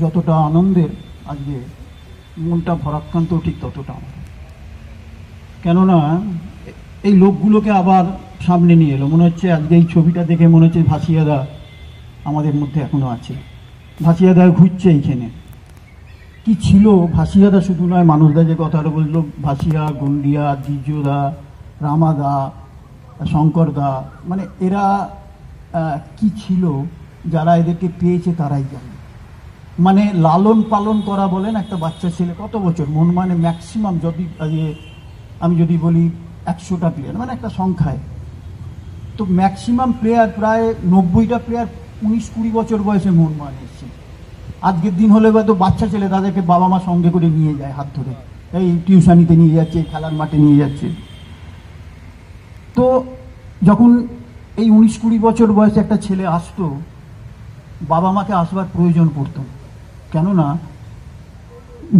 যতটা আনন্দের আজকে মনটা ভরাক্রান্ত ঠিক ততটা আমার, কেননা এই লোকগুলোকে আবার সামনে নিয়ে এলো। মনে হচ্ছে আজকে এই ছবিটা দেখে মনে হচ্ছে ভাসিয়াদা আমাদের মধ্যে এখনো আছে, ভাসিয়াদা ঘুরছে এইখানে। কি ছিল ভাসিয়াদা, শুধু নয় মানুষদা যে কথাটা বললো, ভাসিয়া, গন্ডিয়া, দ্বিজদা, রামাদা, শঙ্করদা, মানে এরা কি ছিল, যারা এদেরকে পেয়েছে তারাই জানে। মানে লালন পালন করা বলেন, একটা বাচ্চা ছেলে কত বছর মন, মানে ম্যাক্সিমাম যদি আমি যদি বলি 100টা প্লেয়ার, মানে একটা সংখ্যায়, তো ম্যাক্সিমাম প্লেয়ার প্রায় 90টা প্লেয়ার 19-20 বছর বয়সে মোহনবাগান এসছে। আজকের দিন হলে হয়তো বাচ্চা ছেলে, তাদেরকে বাবা মা সঙ্গে করে নিয়ে যায়, হাত ধরে এই টিউশনিতে নিয়ে যাচ্ছে, খেলার মাঠে নিয়ে যাচ্ছে। তো যখন এই 19-20 বছর বয়সে একটা ছেলে আসতো, বাবা মাকে আসবার প্রয়োজন পড়তো, কেননা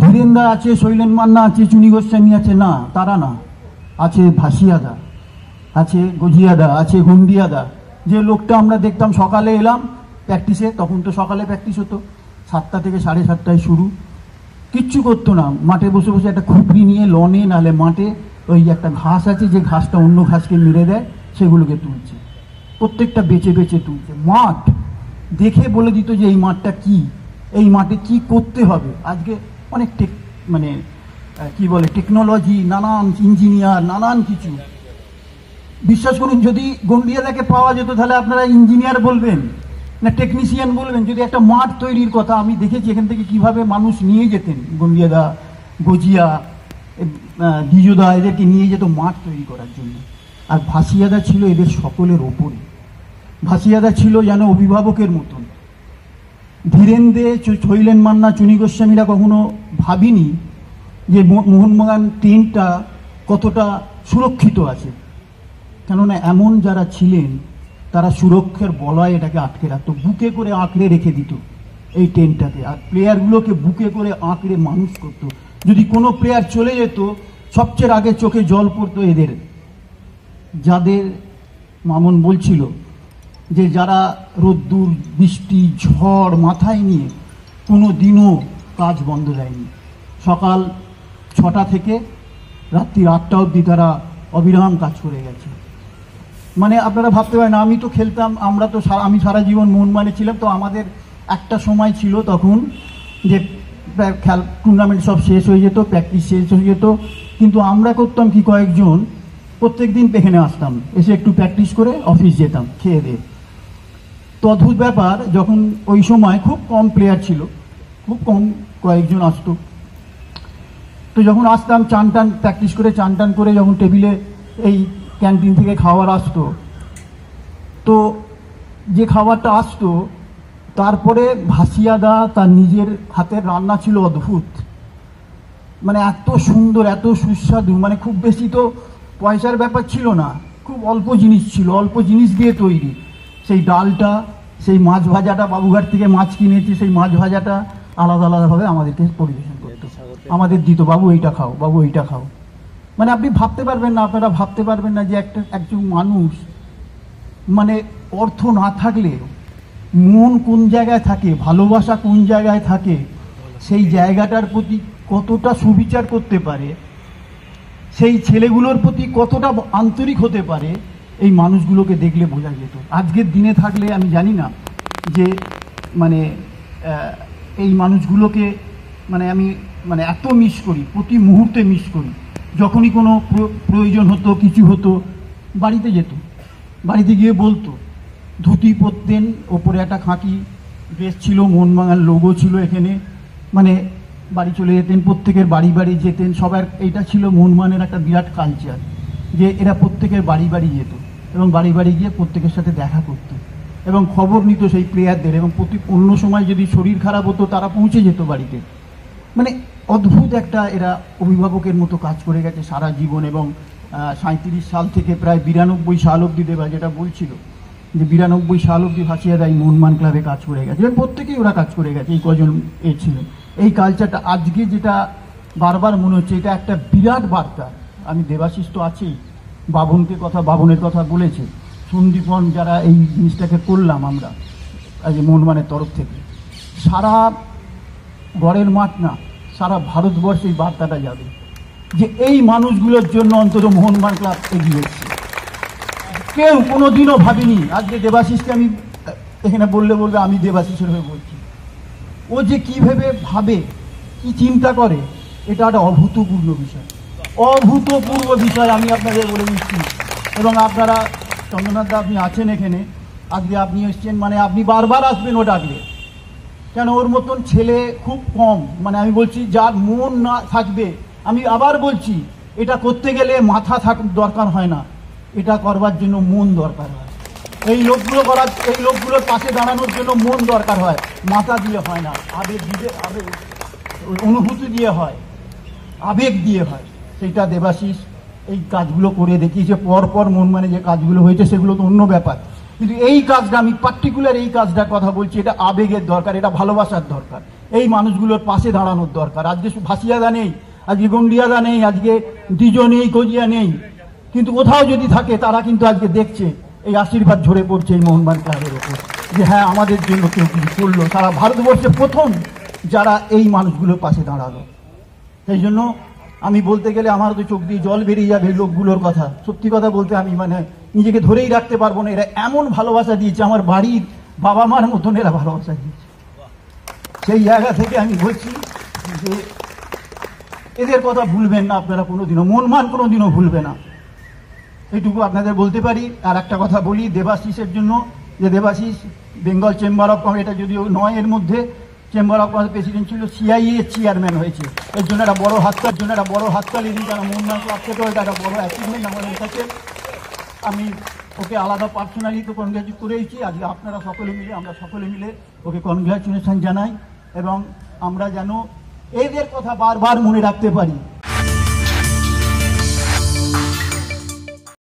ধীরেন্দা আছে, শৈলেন মান্না আছে, চুনি গোস্বামী আছে, না তারা না, আছে ভাসিয়াদা, আছে গজিয়াদা, আছে গন্ডিয়াদা। যে লোকটা আমরা দেখতাম সকালে এলাম প্র্যাকটিসে, তখন তো সকালে প্র্যাকটিস হতো, 7টা থেকে 7:30টায় শুরু, কিচ্ছু করতো না, মাঠে বসে বসে একটা খুপড়ি নিয়ে লনে নালে মাঠে ওই একটা ঘাস আছে, যে ঘাসটা অন্য ঘাসকে মেরে দেয়, সেগুলোকে তুলছে, প্রত্যেকটা বেছে বেছে তুলছে। মাঠ দেখে বলে দিত যে এই মাঠটা কি, এই মাঠে কি করতে হবে। আজকে অনেক মানে কি বলে টেকনোলজি, নানান ইঞ্জিনিয়ার, নানান কিছু। বিশ্বাস করুন, যদি গন্ডিয়াদাকে পাওয়া যেত তাহলে আপনারা ইঞ্জিনিয়ার বলবেন না টেকনিশিয়ান বলবেন। যদি একটা মাঠ তৈরির কথা, আমি দেখেছি এখান থেকে কিভাবে মানুষ নিয়ে যেতেন, গন্ডিয়াদা, গজিয়া, দ্বিজদা, এদেরকে নিয়ে যেত মাঠ তৈরি করার জন্য। আর ভাসিয়াদা ছিল এদের সকলের ওপরে, ভাসিয়াদা ছিল যেন অভিভাবকের মতন। ধীরেন্দে, শৈলেন মান্না, চুনি গোস্বামীরা কখনো ভাবিনি যে মোহনবাগান টিমটা কতটা সুরক্ষিত আছে, কেননা এমন যারা ছিলেন তারা সুরক্ষার বলয় এটাকে আটকে রাখতো, বুকে করে আঁকড়ে রেখে দিত এই টেনটাকে, আর প্লেয়ারগুলোকে বুকে করে আঁকড়ে মানুষ করতো। যদি কোনো প্লেয়ার চলে যেত, সবচেয়ে আগে চোখে জল পড়তো এদের, যাদের মামুন বলছিল যে যারা রোদ্দুর, বৃষ্টি, ঝড় মাথায় নিয়ে কোনো দিনও কাজ বন্ধ দেয়নি। সকাল 6টা থেকে রাত্রি 8টা অবধি তারা অবিরাম কাজ করে গেছে। মানে আপনারা ভাবতে পারেন, আমি তো খেলতাম, আমরা তো আমি সারা জীবন মোহনবাগানে ছিলাম, তো আমাদের একটা সময় ছিল তখন যে টুর্নামেন্ট সব শেষ হয়ে যেত, প্র্যাকটিস শেষ হয়ে যেত, কিন্তু আমরা করতাম কি, কয়েকজন প্রত্যেক দিন এখানে আসতাম, এসে একটু প্র্যাকটিস করে অফিস যেতাম খেয়ে দিয়ে। তো অদ্ভুত ব্যাপার, যখন ওই সময় খুব কম প্লেয়ার ছিল, খুব কম কয়েকজন আসতো, তো যখন আসতাম চান টান প্র্যাকটিস করে, চান টান করে যখন টেবিলে এই ক্যান্টিন থেকে খাবার আসতো, তো যে খাবারটা আসতো তারপরে ভাসিয়াদা তার নিজের হাতের রান্না ছিল অদ্ভুত, মানে এত সুন্দর, এত সুস্বাদু, মানে খুব বেশি তো পয়সার ব্যাপার ছিল না, খুব অল্প জিনিস ছিল, অল্প জিনিস দিয়ে তৈরি। সেই ডালটা, সেই মাছ ভাজাটা, বাবুঘাট থেকে মাছ কিনেছি, সেই মাছ ভাজাটা আলাদা আলাদাভাবে আমাদেরকে পরিবেশন করতো, আমাদের দিত, বাবু এইটা খাও, বাবু এইটা খাও। মানে আপনি ভাবতে পারবেন না, আপনারা ভাবতে পারবেন না যে একজন মানুষ, মানে অর্থ না থাকলে মন কোন জায়গায় থাকে, ভালোবাসা কোন জায়গায় থাকে, সেই জায়গাটার প্রতি কতটা সুবিচার করতে পারে, সেই ছেলেগুলোর প্রতি কতটা আন্তরিক হতে পারে, এই মানুষগুলোকে দেখলে বোঝা যেত। আজকের দিনে থাকলে আমি জানি না যে মানে এই মানুষগুলোকে মানে আমি মানে এত মিস করি, প্রতি মুহূর্তে মিস করি। যখনই কোনো প্রয়োজন হতো, কিছু হতো, বাড়িতে যেত, বাড়িতে গিয়ে বলতো, ধুতি পরতেন, ওপরে একটা খাঁকি ড্রেস ছিল, মোহনবাগান লোগো ছিল এখানে, মানে বাড়ি চলে যেতেন, প্রত্যেকের বাড়ি বাড়ি যেতেন, সবার এইটা ছিল মোহনবাগানের একটা বিরাট কালচার, যে এরা প্রত্যেকের বাড়ি বাড়ি যেত এবং বাড়ি বাড়ি গিয়ে প্রত্যেকের সাথে দেখা করতো এবং খবর নিত সেই প্লেয়ারদের, এবং অন্য সময় যদি শরীর খারাপ হতো তারা পৌঁছে যেত বাড়িতে। মানে অদ্ভুত একটা এরা অভিভাবকের মতো কাজ করে গেছে সারা জীবন। এবং 37 সাল থেকে প্রায় 92 সাল অবধি, দেবা যেটা বলছিল যে 92 সাল অবধি ভাসিয়াদা এই মোহনবাগান ক্লাবে কাজ করে গেছে, এবং প্রত্যেকেই ওরা কাজ করে গেছে, এই কজন ছিল। এই কালচারটা আজকে যেটা বারবার মনে হচ্ছে, এটা একটা বিরাট বার্তা। আমি দেবাশিস তো আছেই, বাবনের কথা বলেছে, সন্দীপন, যারা এই জিনিসটাকে করলাম আমরা আজ মোহনবাগানের তরফ থেকে, সারা গড়ের মাঠ না, সারা ভারতবর্ষে এই বার্তাটা যাবে যে এই মানুষগুলোর জন্য অন্তত মোহনবাগান ক্লাব এগিয়ে এসেছে। কেউ কোনোদিনও ভাবিনি। আজকে দেবাশিসকে আমি এখানে বললে আমি দেবাশিসের হয়ে বলছি, ও যে কীভাবে ভাবে, কি চিন্তা করে, এটা একটা অভূতপূর্ব বিষয়, অভূতপূর্ব বিষয় আমি আপনাদের বলে দিচ্ছি। এবং আপনারা, চন্দ্রনাথদা আপনি আছেন এখানে, আজকে আপনি এসছেন মানে আপনি বারবার আসবেন ও ডাকলে, কেন ওর মতন ছেলে খুব কম। মানে আমি বলছি যার মন না থাকবে, আমি আবার বলছি এটা করতে গেলে মাথা দরকার হয় না, এটা করবার জন্য মন দরকার হয়। এই লোকগুলোর পাশে দাঁড়ানোর জন্য মন দরকার হয়, মাথা দিয়ে হয় না, আবেগ অনুভূতি দিয়ে হয়, আবেগ দিয়ে হয়। সেইটা দেবাশিস এই কাজগুলো করে দেখিয়েছে। পর মন মানে যে কাজগুলো হয়েছে সেগুলো তো অন্য ব্যাপার, কিন্তু এই কাজটা, আমি পার্টিকুলার এই কাজটার কথা বলছি, এটা আবেগের দরকার, এটা ভালোবাসার দরকার, এই মানুষগুলোর পাশে দাঁড়ানোর দরকার। আজকে ভাসিয়াদা নেই, আজকে গন্ডিয়াদা নেই, আজকে দ্বিজো নেই, কজিয়া নেই, কিন্তু কোথাও যদি থাকে তারা কিন্তু আজকে দেখছে এই আশীর্বাদ ঝরে পড়ছে এই মোহনবাগান ক্লাবের ওপর, যে হ্যাঁ আমাদের জন্য কেউ কিছু করলো। সারা ভারতবর্ষে প্রথম যারা এই মানুষগুলোর পাশে দাঁড়ালো। সেই জন্য আমি বলতে গেলে আমার তো চোখ দিয়ে জল বেরিয়ে যাবে এই লোকগুলোর কথা। সত্যি কথা বলতে আমি মানে নিজেকে ধরেই রাখতে পারবো না। এরা এমন ভালোবাসা দিয়েছে, আমার বাড়ির বাবা মার মতন এরা ভালোবাসা দিয়েছে। সেই জায়গা থেকে আমি বলছি যে এদের কথা ভুলবেন না আপনারা কোনোদিনও, মোহনবাগান কোনোদিনও ভুলবে না, এইটুকু আপনাদের বলতে পারি। আর একটা কথা বলি দেবাশিসের জন্য, যে Debashis Bengal chamber of commerce, এটা যদিও নয় এর মধ্যে, চেম্বার অফ কমার্স প্রেসিডেন্ট ছিল, সিআইএ চেয়ারম্যান হয়েছে। এর জন্য একটা বড় হাততালি দিই, কারণ মোহনবাগান ক্লাব থেকেও এটা একটা বড় অ্যাচিভমেন্ট আমাদের কাছে। আমি ওকে আলাদা পার্সোনালি তো কনগ্রাচুলেট করেছি। আজকে আমরা সকলে মিলে ওকে কনগ্রাচুলেশন জানাই, এবং আমরা যেন এদের কথা বারবার মনে রাখতে পারি।